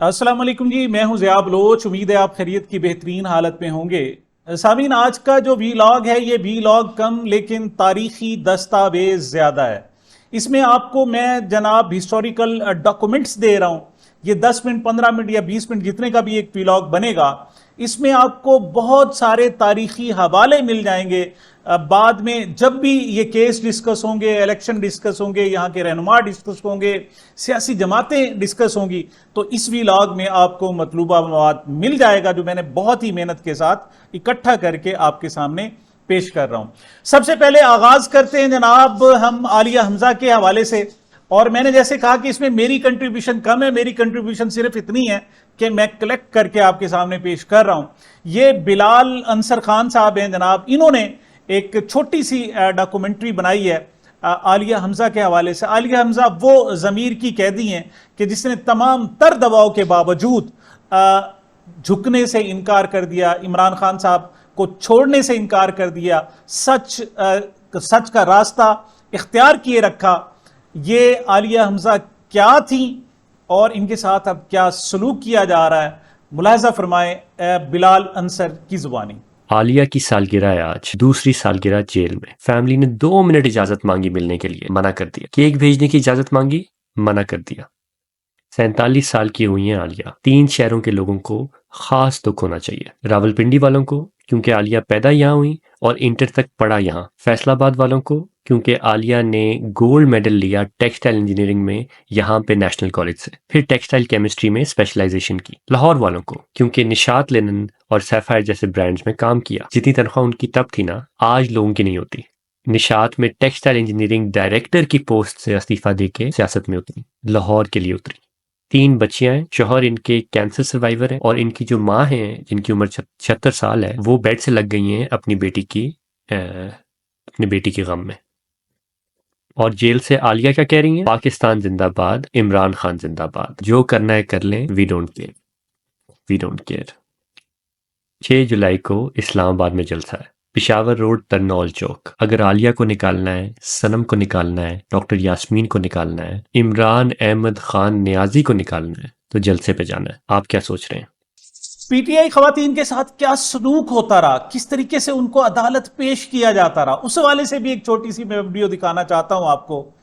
अस्सलाम वालेकुम जी, मैं हूं ज़िया बलोच। उम्मीद है आप खैरियत की बेहतरीन हालत में होंगे। सामीन, आज का जो वीलॉग है ये वीलॉग कम लेकिन तारीखी दस्तावेज ज़्यादा है। इसमें आपको मैं जनाब हिस्टोरिकल डॉक्यूमेंट्स दे रहा हूं। ये 10 मिनट 15 मिनट या 20 मिनट जितने का भी एक वीलॉग बनेगा, इसमें आपको बहुत सारे तारीखी हवाले मिल जाएंगे। बाद में जब भी ये केस डिस्कस होंगे, इलेक्शन डिस्कस होंगे, यहाँ के रहनुमा डिस्कस होंगे, सियासी जमातें डिस्कस होंगी, तो इस वीलॉग में आपको मतलूबा मवाद मिल जाएगा जो मैंने बहुत ही मेहनत के साथ इकट्ठा करके आपके सामने पेश कर रहा हूं। सबसे पहले आगाज करते हैं जनाब हम आलिया हमजा के हवाले से। और मैंने जैसे कहा कि इसमें मेरी कंट्रीब्यूशन कम है, मेरी कंट्रीब्यूशन सिर्फ इतनी है कि मैं कलेक्ट करके आपके सामने पेश कर रहा हूं। ये बिलाल अंसर खान साहब हैं जनाब, इन्होंने एक छोटी सी डॉक्यूमेंट्री बनाई है आलिया हमजा के हवाले से। आलिया हमजा वो ज़मीर की कैदी हैं कि जिसने तमाम तर दबाव के बावजूद झुकने से इनकार कर दिया, इमरान खान साहब को छोड़ने से इनकार कर दिया, सच का रास्ता इख्तियार किए रखा। ये आलिया हमजा क्या थी और इनके साथ अब क्या सलूक किया जा रहा है, मुलाहजा फरमाएं बिलाल अंसर की जुबानी। आलिया की सालगिरह है आज, दूसरी सालगिरह जेल में। फैमिली ने 2 मिनट इजाजत मांगी मिलने के लिए, मना कर दिया। केक भेजने की इजाजत मांगी, मना कर दिया। 47 साल की हुई हैं आलिया। 3 शहरों के लोगों को खास दुख होना चाहिए। रावलपिंडी वालों को क्योंकि आलिया पैदा यहाँ हुई और इंटर तक पढ़ा यहाँ। फैसलाबाद वालों को क्योंकि आलिया ने गोल्ड मेडल लिया टेक्सटाइल इंजीनियरिंग में यहाँ पे नेशनल कॉलेज से, फिर टेक्सटाइल केमिस्ट्री में स्पेशलाइजेशन की। लाहौर वालों को क्योंकि निशात लिनन और सैफायर जैसे ब्रांड्स में काम किया। जितनी तनख्वाह उनकी तब थी ना, आज लोगों की नहीं होती। निशात में टेक्सटाइल इंजीनियरिंग डायरेक्टर की पोस्ट से इस्तीफा देके सियासत में उतरी, लाहौर के लिए उतरी। 3 बच्चियां हैं, शोहर इनके कैंसर सर्वाइवर हैं और इनकी जो माँ है जिनकी उम्र 76 साल है, वो बेड से लग गई हैं अपनी बेटी की गम में। और जेल से आलिया क्या कह रही हैं? पाकिस्तान जिंदाबाद, इमरान खान जिंदाबाद, जो करना है कर लें, वी डोंट केयर। 6 जुलाई को इस्लामाबाद में जलसा है, पिशावर रोड तरनौल चौक। अगर आलिया को निकालना है, सनम को निकालना है, डॉक्टर यास्मीन को निकालना है, इमरान अहमद खान नियाजी को निकालना है, तो जलसे पे जाना है। आप क्या सोच रहे हैं? पीटीआई खवातीन के साथ क्या सलूक होता रहा, किस तरीके से उनको अदालत पेश किया जाता रहा, उस हवाले से भी एक छोटी सी मैं वीडियो दिखाना चाहता हूं आपको।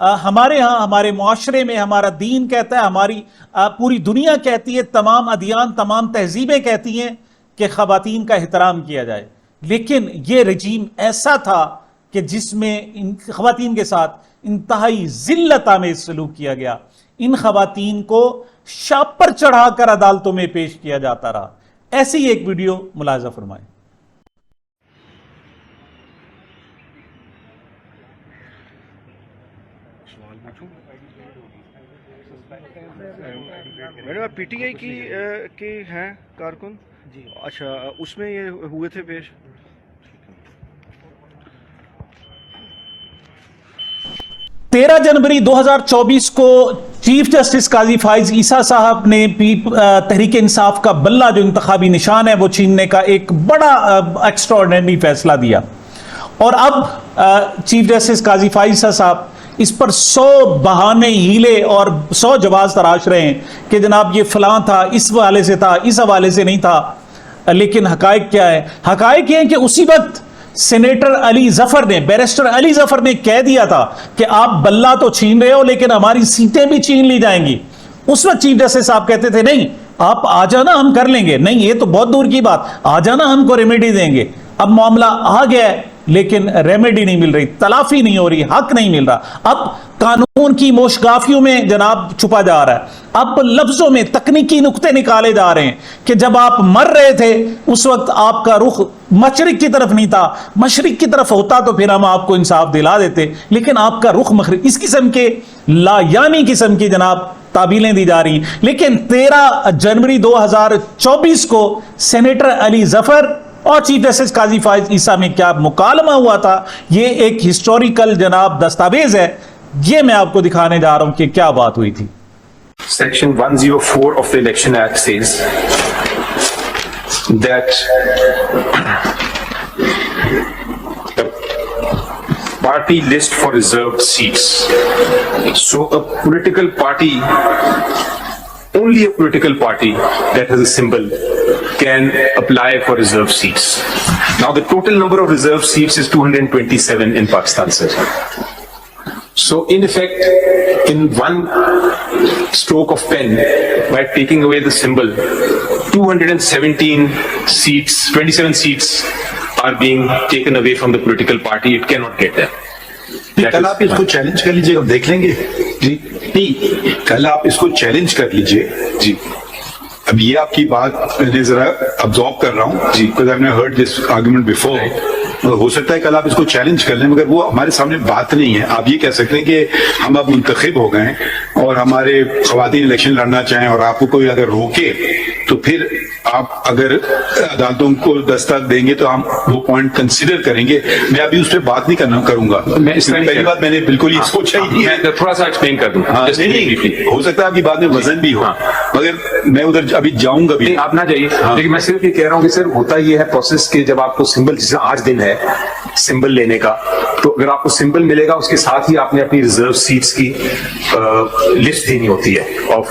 हमारे यहाँ, हमारे मुआशरे में हमारा दीन कहता है, हमारी पूरी दुनिया कहती है, तमाम अदियान, तमाम तहजीबें कहती हैं कि खवातीन का एहतराम किया जाए। लेकिन ये रजीम ऐसा था कि जिसमें इन खवातीन के साथ इंतहाई जिल्लत आमेज सलूक किया गया। इन खवातीन को शाप पर चढ़ाकर अदालतों में पेश किया जाता रहा। ऐसी ही एक वीडियो मुलाजा फरमाएं। मैडम आप पीटीआई की हैं कारकुन जी? अच्छा, उसमें ये हुए थे पेश। 13 जनवरी 2024 को चीफ जस्टिस काजी फाइज ईसा साहब ने तहरीक इंसाफ का बल्ला जो इंतखाबी निशान है वो छीनने का एक बड़ा एक्स्ट्राऑर्डिनरी फैसला दिया। और अब चीफ जस्टिस काजी फाइज ईसा साहब इस पर 100 बहाने, हीले और 100 जवाब तराश रहे हैं कि जनाब ये फलां था, इस हवाले से था, इस हवाले से नहीं था। लेकिन हकायक क्या है? हकायक ये है कि उसी वक्त सेनेटर अली जफर ने, बैरिस्टर अली जफर ने कह दिया था कि आप बल्ला तो छीन रहे हो लेकिन हमारी सीटें भी छीन ली जाएंगी। उस वक्त चीफ जस्टिस साहब कहते थे नहीं, आप आ जाना, हम कर लेंगे। नहीं, ये तो बहुत दूर की बात, आ जाना, हमको रेमेडी देंगे। अब मामला आ गया है लेकिन रेमेडी नहीं मिल रही, तलाफी नहीं हो रही, हक नहीं मिल रहा। अब कानून की मोशगाफियों में जनाब छुपा जा रहा है। अब लफ्जों में तकनीकी नुक्ते निकाले जा रहे हैं कि जब आप मर रहे थे उस वक्त आपका रुख मशरिक की तरफ नहीं था, मशरिक की तरफ होता तो फिर हम आपको इंसाफ दिला देते, लेकिन आपका रुख मशरिक। इस किस्म के लायानी किस्म की जनाब ताबीलें दी जा रही। लेकिन 13 जनवरी 2024 को सेनेटर अली जफर और चीफ जस्टिस काजी फाइज ईसा में क्या मुकालमा हुआ था, ये एक हिस्टोरिकल जनाब दस्तावेज है। ये मैं आपको दिखाने जा रहा हूं कि क्या बात हुई थी। Section 104 of the Election Act says that the party list for reserved seats. So a political party only a political party that has a symbol can apply for reserve seats. Now, the total number of reserve seats is 227 in Pakistan, sir. So, in effect, in one stroke of pen, by taking away the symbol, 217 seats, 27 seats are being taken away from the political party. It cannot get there. कल आप इसको challenge कर लीजिए, हम देख लेंगे जी। नहीं, कल आप इसको चैलेंज कर लीजिए जी। अब ये आपकी बात मैंने जरा अब्जॉर्ब कर रहा हूँ जी, because I have heard this argument before. हो सकता है कल आप इसको चैलेंज कर लें, मगर वो हमारे सामने बात नहीं है। आप ये कह सकते हैं कि हम अब मुंतखब हो गए और हमारे ख्वातीन इलेक्शन लड़ना चाहें और आपको कोई अगर रोके तो फिर आप अगर अदालतों को दस्तक देंगे तो हम वो पॉइंट कंसिडर करेंगे। मैं अभी उस पर बात नहीं करूंगा। मैं इस तरह पहली बात मैंने बिल्कुल ये सोचा ही नहीं है। मैं थोड़ा सा एक्सप्लेन कर दूं। हाँ, नहीं, हो सकता है आपकी बात में वजन भी हो, मगर मैं उधर अभी जाऊंगा भी। नहीं, आप ना जाइए, लेकिन मैं सिर्फ ये कह रहा हूँ कि सर होता ये है प्रोसेस कि जब आपको सिंबल, जैसे आज दिन है सिंबल लेने का, तो अगर आपको सिंबल मिलेगा उसके साथ ही आपने अपनी रिजर्व सीट्स की लिस्ट देनी होती है ऑफ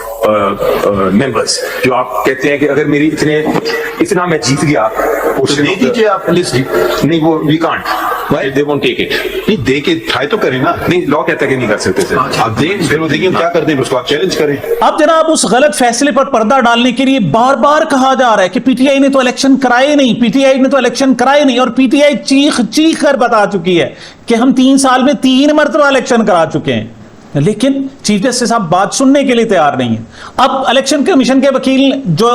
मेंबर्स, जो आप कहते हैं कि अगर मेरी इतना मैं जीत गया तो दे दीजिए आप लिस्ट। नहीं, वो we can't, they won't take it. नहीं, दे के ट्राई तो करें ना। नहीं, लॉ कहता है कि नहीं कर सकते सर। आप दें, फिर वो देखिए हम क्या करते हैं, उसको आप चैलेंज करें। अब जनाब उस गलत फैसले पर पर्दा डालने के लिए बार बार कहा जा रहा है कि पीटीआई ने तो इलेक्शन कराए नहीं, पीटीआई ने तो इलेक्शन कराए नहीं, और पीटीआई चीख चीख कर बता चुकी है कि हम 3 साल में 3 मरतबा इलेक्शन करा चुके हैं। लेकिन चीफ जस्टिस साहब बात सुनने के लिए तैयार नहीं है। अब इलेक्शन कमीशन के वकील जो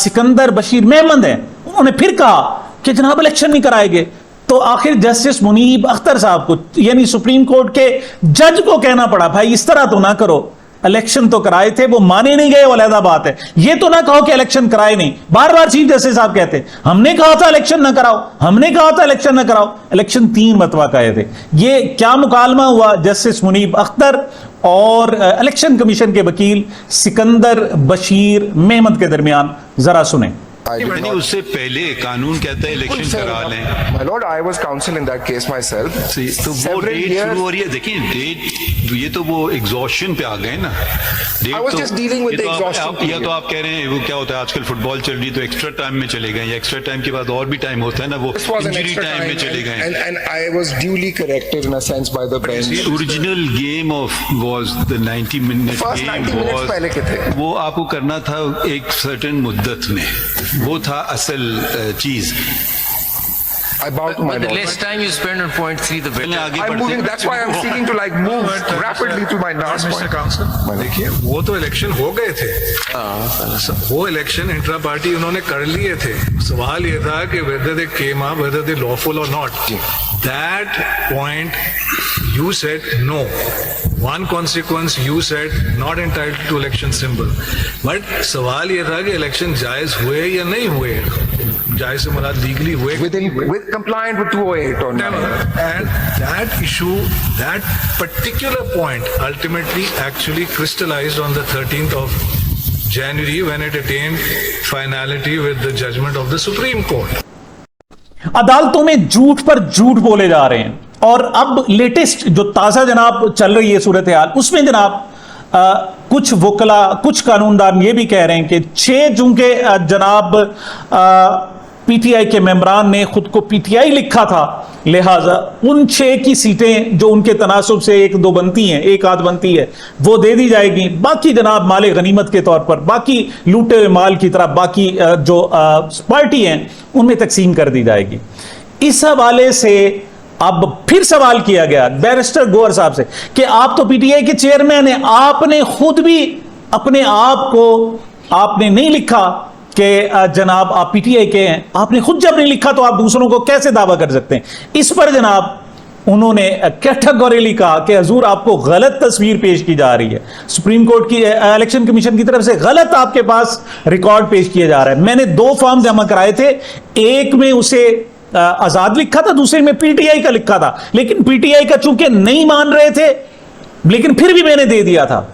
सिकंदर बशीर मेहमद हैं, उन्होंने फिर कहा कि जनाब इलेक्शन नहीं कराएंगे। तो आखिर जस्टिस मुनीब अख्तर साहब को, यानी सुप्रीम कोर्ट के जज को कहना पड़ा, भाई इस तरह तो ना करो, इलेक्शन तो कराए थे, वो माने नहीं गए, वो अलग बात है। ये तो ना कहो कि इलेक्शन कराए नहीं। बार बार चीफ जस्टिस साहब कहते हैं हमने कहा था इलेक्शन ना कराओ, हमने कहा था इलेक्शन ना कराओ। इलेक्शन 3 मरतबा कहे थे। ये क्या मुकालमा हुआ जस्टिस मुनीब अख्तर और इलेक्शन कमीशन के वकील सिकंदर बशीर मेहमद के दरमियान, जरा सुने। नहीं, उससे पहले कानून कहता है इलेक्शन करा लें। My lord, I was counsel in that case myself. तो वो डेट शुरू हो रही है। देखिए डेट, ये तो वो एग्जॉस्शन पे आ गए ना। I was just dealing with the exhaustion या तो आप कह रहे हैं वो क्या होता है आजकल फुटबॉल चल रही है तो एक्स्ट्रा टाइम में चले गए, या एक्स्ट्रा टाइम के बाद और भी टाइम होता है ना, वो This was an injury extra time में चले time, गए। and I was duly corrected in a sense by the bench. Original game of was the 90 minute First 90 game minutes पहले के थे। वो आपको करना था एक सर्टेन मुद्दत में, वो था असल चीज। I bow to my But the lord. less time you spend on point 3, the better. आगे I'm बढ़ते moving. हैं। That's why I'm seeking to like move rapidly to my last mister point. Council, देखिए वो तो election हो गए थे, वो इलेक्शन इंट्रा पार्टी उन्होंने कर लिए थे। सवाल ये था कि whether they came up, whether they lawful or not. That point you said no. One consequence you said not entitled to election symbol. But सवाल ये था कि इलेक्शन जायज हुए या नहीं हुए, जायज से मुराद लीगली हुए With compliant with 208 or not. and that issue, that particular point ultimately actually crystallized on the 13th of January when it attained finality with the judgment of the Supreme Court. अदालतों में झूठ पर झूठ बोले जा रहे हैं। और अब लेटेस्ट जो ताज़ा जनाब चल रही है सूरत हाल, उसमें जनाब कुछ वकला, कुछ कानूनदान ये भी कह रहे हैं कि 6 जून के जनाब पीटीआई के मेंबरान ने खुद को पीटीआई लिखा था, लिहाजा उन 6 की सीटें जो उनके तनासब से 1-2 बनती हैं, 1 आध बनती है, वो दे दी जाएगी। बाकी जनाब माले गनीमत के तौर पर, बाकी लूटे हुए माल की तरह बाकी जो पार्टी हैं उनमें तकसीम कर दी जाएगी। इस हवाले से अब फिर सवाल किया गया बैरिस्टर गौहर साहब से कि आप तो पीटीआई के चेयरमैन हैं, आपने खुद भी अपने आप को आपने नहीं लिखा कि जनाब आप पीटीआई के हैं, आपने खुद जब नहीं लिखा तो आप दूसरों को कैसे दावा कर सकते हैं। इस पर जनाब उन्होंने कैटेगोरिकली कहा कि हजूर आपको गलत तस्वीर पेश की जा रही है, सुप्रीम कोर्ट की इलेक्शन कमीशन की तरफ से गलत आपके पास रिकॉर्ड पेश किया जा रहा है। मैंने 2 फॉर्म जमा कराए थे, एक में उसे आजाद लिखा था, दूसरे में पीटीआई का लिखा था, लेकिन पीटीआई का चूंकि नहीं मान रहे थे, लेकिन फिर भी मैंने दे दिया था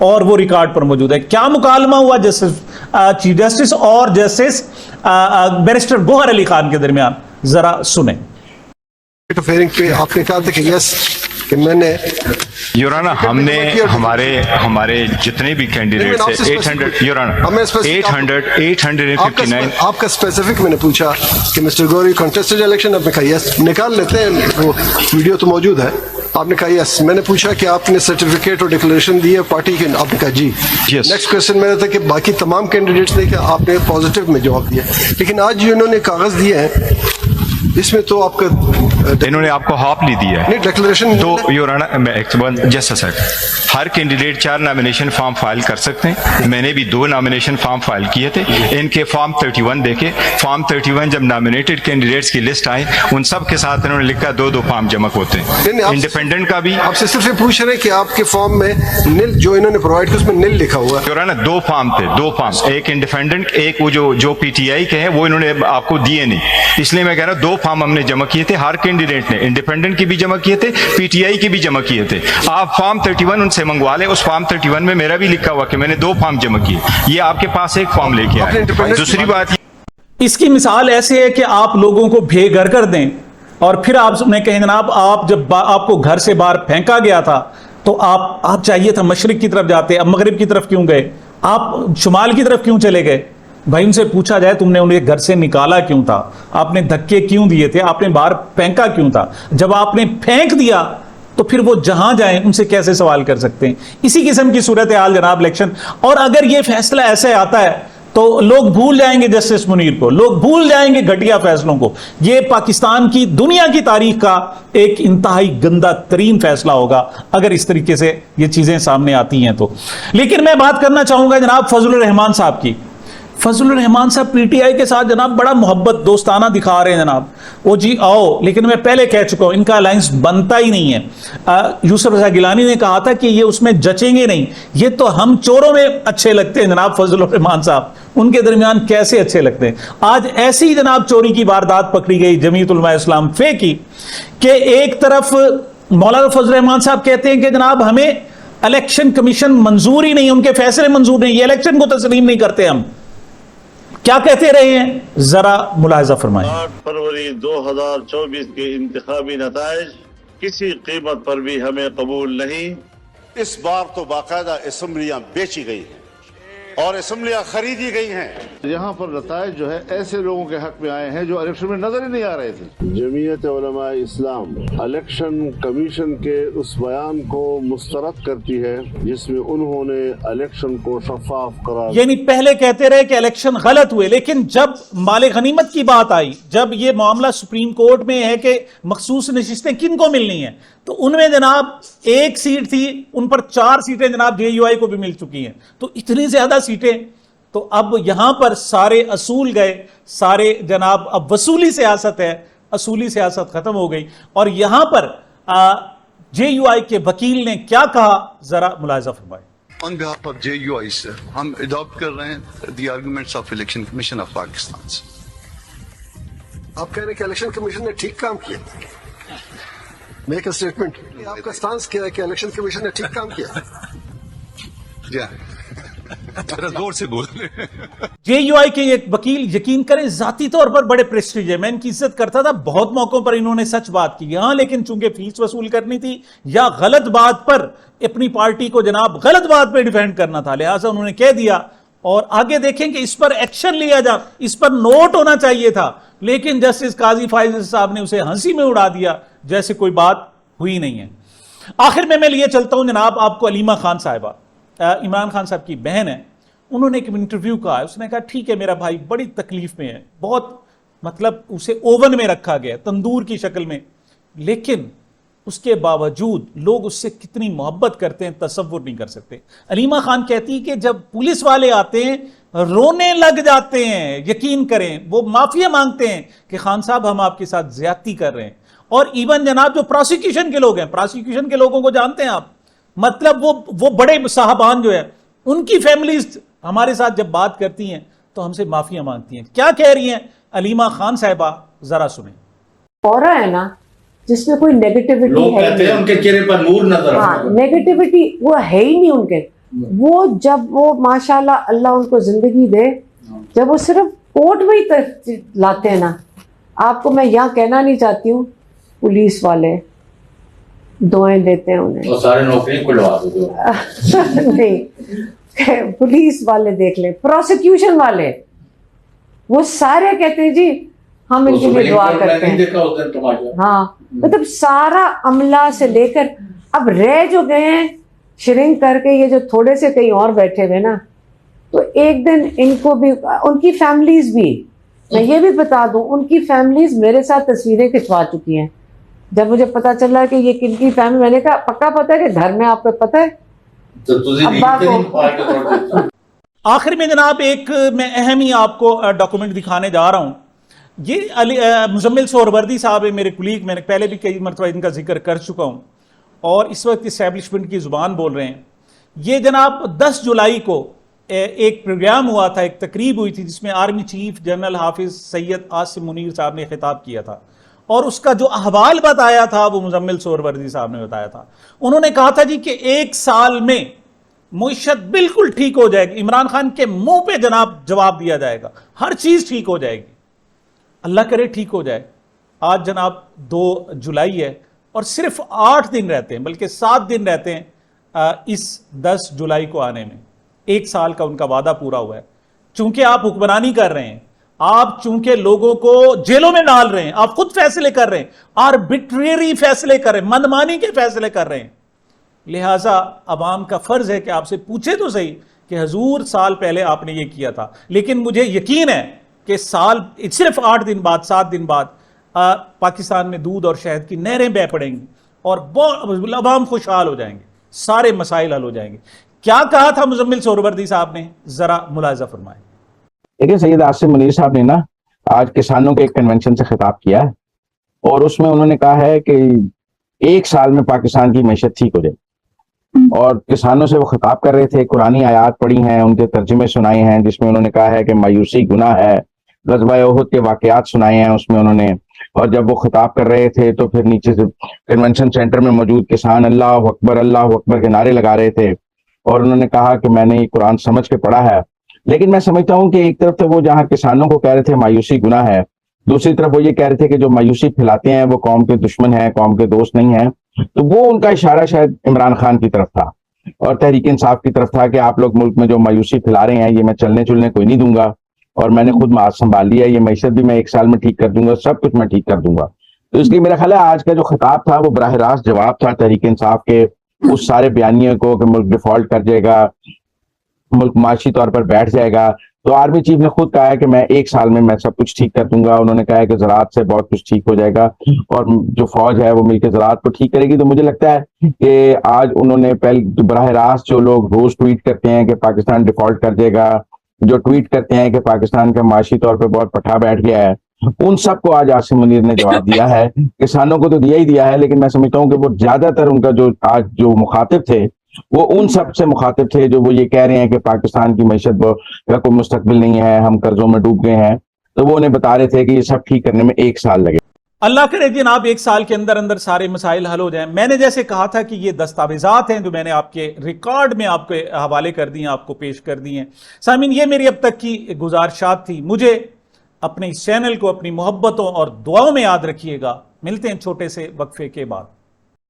और वो रिकॉर्ड पर मौजूद है। क्या मुकालमा हुआ जस्टिस चीफ जस्टिस और जस्टिस बैरिस्टर गौहर अली खान के दरमियान, जरा सुने। इंटरफेयरिंग पे आपने कहा था कि यस کہ میں نے یورانا ہم نے ہمارے جتنے بھی کینڈیڈیٹس ہیں 800 یورانا 859 آپ کا اسپیسیفک میں نے پوچھا کہ مسٹر گوری کنٹیسٹڈ الیکشن، آپ نے کہا یس، نکال لیتے ہیں، وہ ویڈیو تو موجود ہے، آپ نے کہا یس. میں نے پوچھا کہ آپ نے سرٹیفکیٹ اور ڈکلریشن دی ہے پارٹی کے، آپ نے کہا جی. نیکسٹ کوشچن میرا تھا کہ باقی تمام کینڈیڈیٹس نے کہا، آپ نے پازیٹیو میں جواب دیا، لیکن آج جو انہوں نے کاغذ دیے ہیں اس میں تو آپ کا انہوں نے آپ کو ہاپلی دیا ہے ڈکلریشن. تو یورانا جسٹ سیکنڈ، ہر کینڈیڈیٹ 4 نامینیشن فارم فائل کر سکتے ہیں. میں نے بھی 2 نامینیشن فارم فائل کیے تھے. ان کے فارم 31 دیکھے. فارم 31 جب نامینیٹڈ کینڈیڈیٹس کی لسٹ آئی ان سب کے ساتھ انہوں نے لکھا 2 فارم جمع ہوتے ہیں. انڈیپینڈنٹ کا بھی آپ سے صرف یہ پوچھ رہے ہیں کہ آپ کے فارم میں نل جو انہوں نے پرووائڈ کیا اس میں نل لکھا ہوا ہے. یورانا 2 فارم تھے، 2 فارم، ایک انڈیپینڈنٹ، ایک وہ جو پی ٹی آئی کے ہیں وہ انہوں نے آپ کو دیے نہیں. اس لیے میں کہہ رہا ہوں 2 فارم ہم نے جمع کیے تھے. ہر کینڈیڈیٹ نے انڈیپینڈنٹ کی بھی جمع کیے تھے، پی ٹی آئی کی بھی جمع کیے تھے. آپ فارم 31 ان سے منگوا لیں. اس فارم 31 میں میرا بھی لکھا ہوا کہ میں نے 2 فارم جمع کیے. یہ آپ کے پاس ایک فارم لے کے آئے. دوسری بات اس کی مثال ایسے ہے کہ آپ لوگوں کو بے گھر کر دیں اور پھر آپ نے کہیں جناب آپ جب آپ کو گھر سے باہر پھینکا گیا تھا تو آپ چاہیے تھا مشرق کی طرف جاتے، اب مغرب کی طرف کیوں گئے؟ آپ شمال کی طرف کیوں چلے گئے؟ بھائی ان سے پوچھا جائے تم نے انہیں گھر سے نکالا کیوں تھا؟ آپ نے دھکے کیوں دیے تھے؟ آپ نے باہر پھینکا کیوں تھا؟ جب آپ نے پھینک دیا تو پھر وہ جہاں جائیں ان سے کیسے سوال کر سکتے ہیں؟ اسی قسم کی صورتحال جناب الیکشن. اور اگر یہ فیصلہ ایسے آتا ہے تو لوگ بھول جائیں گے جسٹس منیر کو، لوگ بھول جائیں گے گھٹیا فیصلوں کو. یہ پاکستان کی دنیا کی تاریخ کا ایک انتہائی گندا ترین فیصلہ ہوگا اگر اس طریقے سے یہ چیزیں سامنے آتی ہیں تو. لیکن میں بات کرنا چاہوں گا جناب فضل الرحمان صاحب کی. فضل الرحمان صاحب پی ٹی آئی کے ساتھ جناب بڑا محبت دوستانہ دکھا رہے ہیں جناب، وہ جی آؤ، لیکن میں پہلے کہہ چکا ہوں ان کا الائنس بنتا ہی نہیں ہے. یوسف رضا گیلانی نے کہا تھا کہ یہ اس میں جچیں گے نہیں. یہ تو ہم چوروں میں اچھے لگتے ہیں جناب فضل الرحمان صاحب، ان کے درمیان کیسے اچھے لگتے ہیں. آج ایسی جناب چوری کی واردات پکڑی گئی جمعیت علماء اسلام فے کی کہ ایک طرف مولانا فضل الرحمان صاحب کہتے ہیں کہ جناب ہمیں الیکشن کمیشن منظور ہی نہیں، ان کے فیصلے منظور نہیں، یہ الیکشن کو تسلیم نہیں کرتے. ہم کیا کہتے رہے ہیں ذرا ملاحظہ فرمائیں. 8 فروری 2024 کے انتخابی نتائج کسی قیمت پر بھی ہمیں قبول نہیں. اس بار تو باقاعدہ اسمبلیاں بیچی گئی ہیں اور اسمبلیاں خریدی گئی ہیں. یہاں پر نتائج جو ہے ایسے لوگوں کے حق میں آئے ہیں جو الیکشن میں نظر ہی نہیں آ رہے تھے. جمعیت علماء اسلام الیکشن کمیشن کے اس بیان کو مسترد کرتی ہے جس میں انہوں نے الیکشن کو شفاف قرار دیا. یعنی پہلے کہتے رہے کہ الیکشن غلط ہوئے، لیکن جب مال غنیمت کی بات آئی، جب یہ معاملہ سپریم کورٹ میں ہے کہ مخصوص نشستیں کن کو ملنی ہیں، تو ان میں جناب 1 سیٹ تھی، ان پر 4 سیٹیں جناب جے یو آئی کو بھی مل چکی ہیں. تو اتنی زیادہ سیٹیں، تو اب یہاں پر سارے اصول گئے، سارے جناب اب وصولی سیاست ہے، اصولی سیاست ختم ہو گئی. اور یہاں پر جے یو آئی کے وکیل نے کیا کہا ذرا ملاحظہ فرمائیں. On behalf of JUI سے ہم اڈاپٹ کر رہے ہیں the arguments of election commission of Pakistan سے. آپ کہہ رہے ہیں کہ الیکشن کمیشن نے ٹھیک کام کیا. Make a statement. آپ کا سٹانس کیا ہے کہ الیکشن کمیشن نے ٹھیک کام کیا؟ زور سے بول جے یو آئی کے ایک وکیل یقین کریں ذاتی طور پر بڑے پریسٹیج ہے، میں ان کی عزت کرتا تھا، بہت موقعوں پر انہوں نے سچ بات کی. ہاں لیکن چونکہ فیس وصول کرنی تھی یا غلط بات پر اپنی پارٹی کو جناب غلط بات پہ ڈیفینڈ کرنا تھا، لہٰذا انہوں نے کہہ دیا. اور آگے دیکھیں کہ اس پر ایکشن لیا جا، اس پر نوٹ ہونا چاہیے تھا، لیکن جسٹس قاضی فائز صاحب نے اسے ہنسی میں اڑا دیا جیسے کوئی بات ہوئی نہیں ہے. آخر میں لیے چلتا ہوں جناب آپ کو علیمہ خان صاحبہ، عمران خان صاحب کی بہن ہے. انہوں نے ایک انٹرویو کہا، اس نے کہا ٹھیک ہے میرا بھائی بڑی تکلیف میں ہے، بہت مطلب اسے اوون میں رکھا گیا تندور کی شکل میں، لیکن اس کے باوجود لوگ اس سے کتنی محبت کرتے ہیں تصور نہیں کر سکتے. علیمہ خان کہتی کہ جب پولیس والے آتے ہیں رونے لگ جاتے ہیں، یقین کریں وہ معافی مانگتے ہیں کہ خان صاحب ہم آپ کے ساتھ زیادتی کر رہے ہیں. اور ایون جناب جو پروسیکیوشن کے لوگ ہیں، پروسیکیوشن کے لوگوں کو جانتے ہیں آپ، مطلب وہ بڑے صاحبان جو ہے ان کی فیملیز ہمارے ساتھ جب بات کرتی ہیں تو ہم سے معافیاں مانگتی ہیں. کیا کہہ رہی ہیں علیمہ خان صاحبہ ذرا سنیں. اورا ہے نا جس میں کوئی نیگیٹیوٹی ہے، کہتے ہیں ان کے چہرے پر نور نظر آتا ہے، نیگیٹیوٹی وہ ہے ہی نہیں ان کے. وہ جب وہ ماشاءاللہ اللہ ان کو زندگی دے، جب وہ صرف کوٹ میں ہی لاتے ہیں نا، آپ کو میں یہاں کہنا نہیں چاہتی ہوں، پولیس والے दुआएं देते हैं उन्हें। तो सारे नौकरी खुलवा दो। नहीं, पुलिस वाले देख ले, प्रोसिक्यूशन वाले, वो सारे कहते हैं जी हम इनके लिए दुआ करते हैं। हाँ, मतलब सारा अमला से लेकर अब रह जो गए हैं श्रिंक करके, ये जो थोड़े से कहीं और बैठे हुए ना, तो एक दिन इनको भी, उनकी फैमिलीज भी, मैं ये भी बता दूं, उनकी फैमिलीज मेरे साथ तस्वीरें खिंचवा चुकी हैं। जब मुझे पता चला कि ये किनकी फैमिली, मैंने कहा पक्का पता है कि घर में आपको पता है? तो अब्बा को। आखिर में जनाब एक मैं अहम ही आपको डॉक्यूमेंट दिखाने जा रहा हूँ। ये मुजम्मिल सोहरवर्दी साहब है, मेरे कुलीग, मैंने पहले भी कई मरतबा इनका जिक्र कर चुका हूँ और इस वक्त इस्टेब्लिशमेंट की ज़ुबान बोल रहे हैं। ये जनाब 10 जुलाई को एक प्रोग्राम हुआ था, एक तकरीब हुई थी जिसमें आर्मी चीफ जनरल हाफिज सैयद आसिम मुनीर साहब ने खिताब किया था और उसका जो अहवाल बताया था वो मुजम्मिल सोहरवर्दी साहब ने बताया था। उन्होंने कहा था जी कि 1 साल में मुईशत बिल्कुल ठीक हो जाएगी, इमरान खान के मुंह पे जनाब जवाब दिया जाएगा, हर चीज ठीक हो जाएगी। अल्लाह करे ठीक हो जाए। आज जनाब 2 जुलाई है और सिर्फ 8 दिन रहते हैं, बल्कि 7 दिन रहते हैं इस 10 जुलाई को आने में। 1 साल का उनका वादा पूरा हुआ है। चूंकि आप हुक्मरानी कर रहे हैं, आप चूंकि लोगों को जेलों में डाल रहे हैं, आप खुद फैसले कर रहे हैं, आर्बिट्रेरी फैसले कर रहे हैं, मनमानी के फैसले कर रहे हैं, लिहाजा अवाम का फर्ज है कि आपसे पूछे तो सही कि हजूर साल पहले आपने ये किया था। लेकिन मुझे यकीन है कि साल सिर्फ 8 दिन बाद, 7 दिन बाद पाकिस्तान में दूध और शहद की नहरें बह पड़ेंगी और अवाम खुशहाल हो जाएंगे, सारे मसाइल हल हो जाएंगे। क्या कहा था मुजम्मिल सोहरवर्दी साहब ने, जरा मुलाजा फरमाएं। देखिए, सैयद आसिम मुनीर साहब ने ना आज किसानों के एक कन्वेंशन से खिताब किया है और उसमें उन्होंने कहा है कि 1 साल में पाकिस्तान की मैशत ठीक हो जाए। और किसानों से वो खिताब कर रहे थे, कुरानी आयात पढ़ी हैं, उनके तर्जुमे सुनाए हैं जिसमें उन्होंने कहा है कि मायूसी गुनाह है, ग़ज़वा उहद के वाक़यात सुनाए हैं उसमें उन्होंने। और जब वो खिताब कर रहे थे तो फिर नीचे से कन्वेंशन सेंटर में मौजूद किसान अल्लाह अकबर के नारे लगा रहे थे और उन्होंने कहा कि मैंने ये कुरान समझ के पढ़ा है। लेकिन मैं समझता हूँ कि एक तरफ तो वो जहाँ किसानों को कह रहे थे मायूसी गुनाह है, दूसरी तरफ वो ये कह रहे थे कि जो मायूसी फैलाते हैं वो कौम के दुश्मन है, कौम के दोस्त नहीं है। तो वो उनका इशारा शायद इमरान खान की तरफ था और तहरीक इंसाफ की तरफ था कि आप लोग मुल्क में जो मायूसी फैला रहे हैं ये मैं चलने चुलने कोई नहीं दूंगा और मैंने खुद माज संभाल लिया, ये मैशत भी मैं 1 साल में ठीक कर दूंगा, सब कुछ मैं ठीक कर दूंगा। तो इसलिए मेरा ख्याल है आज का जो खिताब था वो बराह रास्त जवाब था तहरीक इंसाफ के उस सारे बयानियों को कि मुल्क डिफॉल्ट कर जाएगा, मुल्क माशी तौर पर बैठ जाएगा। तो आर्मी चीफ ने खुद कहा है कि मैं 1 साल में मैं सब कुछ ठीक कर दूंगा। उन्होंने कहा है कि ज़राअत से बहुत कुछ ठीक हो जाएगा और जो फौज है वो मिलकर ज़राअत को ठीक करेगी। तो मुझे लगता है कि आज उन्होंने पहले बराह रास्त जो लोग रोज ट्वीट करते हैं कि पाकिस्तान डिफॉल्ट कर जाएगा, जो ट्वीट करते हैं कि पाकिस्तान का माशी तौर पर बहुत पठा बैठ गया है, उन सबको आज आसिम मुनीर ने जवाब दिया है। किसानों को तो दिया ही दिया है, लेकिन मैं समझता हूँ कि वो ज्यादातर उनका जो आज जो मुखातिब थे वो उन सब से मुखातिब थे जो वो ये कह रहे हैं कि पाकिस्तान की मैशत का कोई मुस्तकबिल नहीं है, हम कर्जों में डूब गए हैं। तो वो उन्हें बता रहे थे कि ये सब ठीक करने में 1 साल लगे। अल्लाह करे जनाब 1 साल के अंदर अंदर सारे मसाइल हल हो जाएं। मैंने जैसे कहा था कि ये दस्तावेजात हैं जो मैंने आपके रिकॉर्ड में आपके हवाले कर दिए, आपको पेश कर दिए हैं। सामीन, ये मेरी अब तक की गुजारिशात थी। मुझे अपने इस चैनल को अपनी मोहब्बतों और दुआओं में याद रखिएगा। मिलते हैं छोटे से वक्फे के बाद।